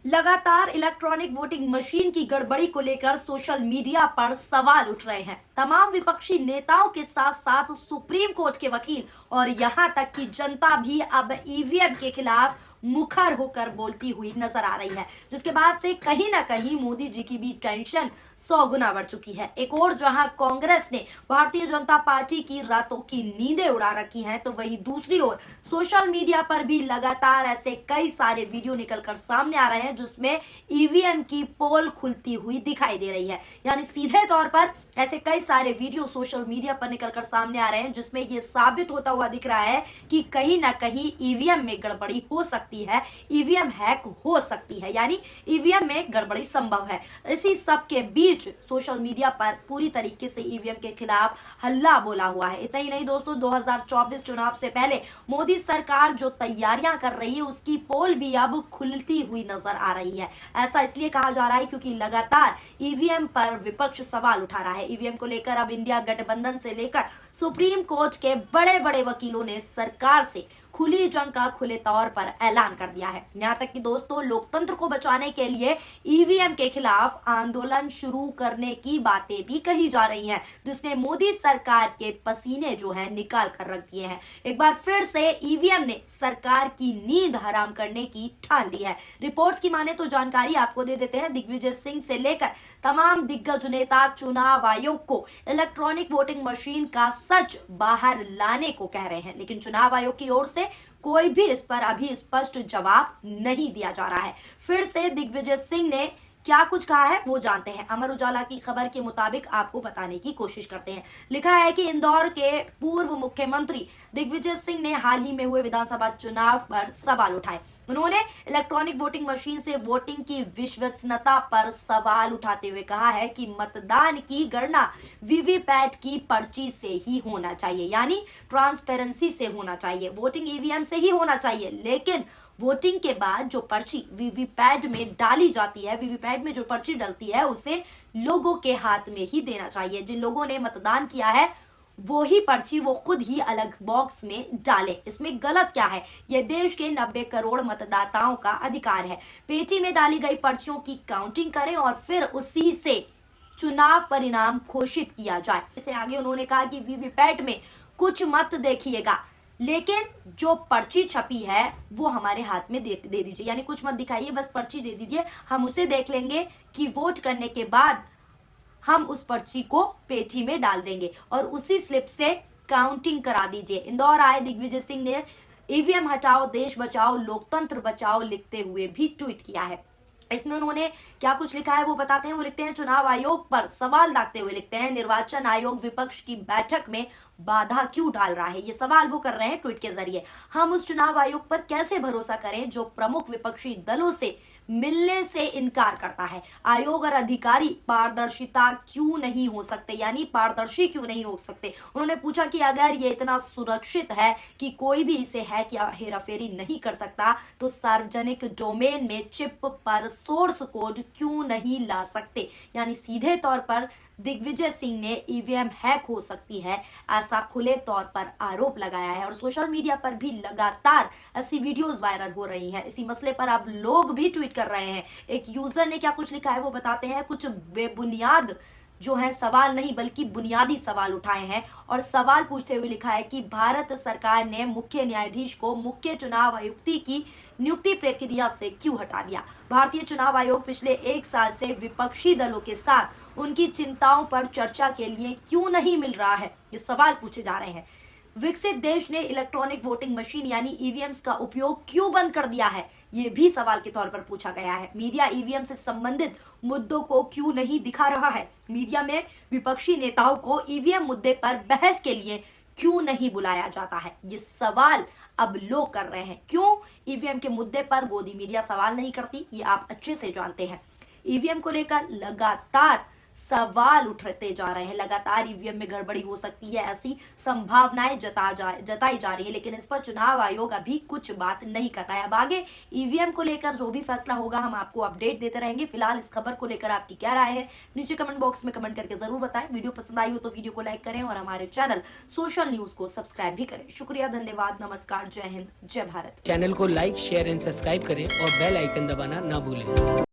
लगातार electronic voting machine की गड़बड़ी को लेकर सोशल मीडिया पर सवाल उठ रहे हैं। तमाम विपक्षी नेताओं के साथ साथ सुप्रीम कोर्ट के वकील और यहां तक कि जनता भी अब ईवीएम के खिलाफ मुखर होकर बोलती हुई नजर आ रही है, जिसके बाद से कहीं ना कहीं मोदी जी की भी टेंशन 100 गुना बढ़ चुकी है। एक और जहां कांग्रेस ने भारतीय जनता पार्टी की रातों की नींदें उड़ा रखी हैं, तो वहीं दूसरी ओर सोशल मीडिया पर भी लगातार ऐसे कई सारे वीडियो निकलकर सामने आ रहे हैं जिसमें ईवीएम की पोल खुलती हुई दिखाई दे रही है। यानी सीधे तौर पर ऐसे कई सारे वीडियो सोशल मीडिया पर निकलकर सामने आ रहे हैं जिसमें यह साबित होता हुआ दिख रहा है कि कहीं ना कहीं ईवीएम में गड़बड़ी हो सकती है, ईवीएम हैक हो सकती है, यानी ईवीएम में गड़बड़ी संभव है। इसी सब के बीच सोशल मीडिया पर पूरी तरीके से ईवीएम के खिलाफ हल्ला बोला हुआ है। इतना ही नहीं दोस्तों, 2024 चुनाव से पहले मोदी सरकार जो तैयारियां कर रही है उसकी पोल भी अब खुलती हुई नजर आ रही है। ऐसा इसलिए कहा जा रहा है क्योंकि लगातार ईवीएम पर विपक्ष सवाल उठा रहा है। ईवीएम को लेकर अब इंडिया गठबंधन से लेकर सुप्रीम कोर्ट के बड़े बड़े वकीलों ने सरकार से खुली जंग का खुले तौर पर ऐलान कर दिया है। यहां तक कि दोस्तों, लोकतंत्र को बचाने के लिए ईवीएम के खिलाफ आंदोलन शुरू करने की बातें भी कही जा रही हैं, जिसने मोदी सरकार के पसीने जो है निकाल कर रख दिए हैं। एक बार फिर से ईवीएम ने सरकार की नींद हराम करने की ठान ली है। रिपोर्ट्स की माने तो जानकारी आपको दे देते हैं, दिग्विजय सिंह से लेकर तमाम दिग्गज नेता चुनाव आयोग को इलेक्ट्रॉनिक वोटिंग मशीन का सच बाहर लाने को कह रहे हैं, लेकिन चुनाव आयोग की ओर से कोई भी इस पर अभी स्पष्ट जवाब नहीं दिया जा रहा है। फिर से दिग्विजय सिंह ने क्या कुछ कहा है वो जानते हैं। अमर उजाला की खबर के मुताबिक आपको बताने की कोशिश करते हैं। लिखा है कि इंदौर के पूर्व मुख्यमंत्री दिग्विजय सिंह ने हाल ही में हुए विधानसभा चुनाव पर सवाल उठाए। उन्होंने इलेक्ट्रॉनिक वोटिंग मशीन से वोटिंग की विश्वसनीयता पर सवाल उठाते हुए कहा है कि मतदान की गणना वीवीपैट की पर्ची से ही होना चाहिए, यानी ट्रांसपेरेंसी से होना चाहिए। वोटिंग ईवीएम से ही होना चाहिए, लेकिन वोटिंग के बाद जो पर्ची वीवीपैट में डाली जाती है, वीवीपैट में जो पर्ची डलती है उसे लोगों के हाथ में ही देना चाहिए। जिन लोगों ने मतदान किया है वो ही पर्ची वो खुद ही अलग बॉक्स में डाले। इसमें गलत क्या है? यह देश के 90 करोड़ मतदाताओं का अधिकार है। पेटी में डाली गई पर्चियों की काउंटिंग करें और फिर उसी से चुनाव परिणाम घोषित किया जाए। इससे आगे उन्होंने कहा कि वीवीपैट में कुछ मत देखिएगा, लेकिन जो पर्ची छपी है वो हमारे हाथ में दे दीजिए, यानी कुछ मत दिखाइए, बस पर्ची दे दीजिए, हम उसे देख लेंगे कि वोट करने के बाद हम उस पर्ची को पेटी में डाल देंगे और उसी स्लिप से काउंटिंग करा दीजिए। इंदौर आए दिग्विजय सिंह ने ईवीएम हटाओ देश बचाओ लोकतंत्र बचाओ लिखते हुए भी ट्वीट किया है। इसमें उन्होंने क्या कुछ लिखा है वो बताते हैं। वो लिखते हैं, चुनाव आयोग पर सवाल दागते हुए लिखते हैं, निर्वाचन आयोग विपक्ष की बैठक में बाधा क्यों डाल रहा है? ये सवाल वो कर रहे हैं ट्वीट के जरिए। हम उस चुनाव आयोग पर कैसे भरोसा करें जो प्रमुख विपक्षी दलों से मिलने से इनकार करता है? आयोग और अधिकारी पारदर्शिता क्यों नहीं हो सकते, यानी पारदर्शी क्यों नहीं हो सकते? उन्होंने पूछा कि अगर ये इतना सुरक्षित है कि कोई भी इसे हैक या हेराफेरी नहीं कर सकता, तो सार्वजनिक डोमेन में चिप पर सोर्स कोड क्यों नहीं ला सकते? यानी सीधे तौर पर दिग्विजय सिंह ने ईवीएम हैक हो सकती है ऐसा खुले तौर पर आरोप लगाया है और सोशल मीडिया पर भी लगातार ऐसी वीडियोस वायरल हो रही हैं। इसी मसले पर अब लोग भी ट्वीट कर रहे हैं। एक यूजर ने क्या कुछ लिखा है वो बताते हैं। कुछ बेबुनियाद जो है सवाल नहीं बल्कि बुनियादी सवाल उठाए हैं और सवाल पूछते हुए लिखा है कि भारत सरकार ने मुख्य न्यायाधीश को मुख्य चुनाव आयुक्त की नियुक्ति प्रक्रिया से क्यों हटा दिया? भारतीय चुनाव आयोग पिछले 1 साल से विपक्षी दलों के साथ उनकी चिंताओं पर चर्चा के लिए क्यों नहीं मिल रहा है? ये सवाल पूछे जा रहे हैं। विकसित देश ने इलेक्ट्रॉनिक वोटिंग मशीन यानी ईवीएम्स का उपयोग क्यों बंद कर दिया है? ये भी सवाल के तौर पर पूछा गया है। मीडिया ईवीएम से संबंधित मुद्दों को क्यों नहीं दिखा रहा है? मीडिया में विपक्षी नेताओं को ईवीएम मुद्दे पर बहस के लिए क्यों नहीं बुलाया जाता है? ये सवाल अब लोग कर रहे हैं। क्यों ईवीएम के मुद्दे पर गोदी मीडिया सवाल नहीं करती, ये आप अच्छे से जानते हैं। ईवीएम को लेकर लगातार सवाल उठते जा रहे हैं। लगातार ईवीएम में गड़बड़ी हो सकती है, ऐसी संभावनाएं जताई जा रही है, लेकिन इस पर चुनाव आयोग अभी कुछ बात नहीं कर रहा है। अब आगे ईवीएम को लेकर जो भी फैसला होगा हम आपको अपडेट देते रहेंगे। फिलहाल इस खबर को लेकर आपकी क्या राय है नीचे कमेंट बॉक्स में कमेंट करके जरूर बताएं। वीडियो पसंद आई हो तो वीडियो को लाइक करें और हमारे चैनल सोशल न्यूज को सब्सक्राइब भी करें। शुक्रिया, धन्यवाद, नमस्कार, जय हिंद, जय भारत। चैनल को लाइक, शेयर एंड सब्सक्राइब करें और बेल आइकन दबाना ना भूलें।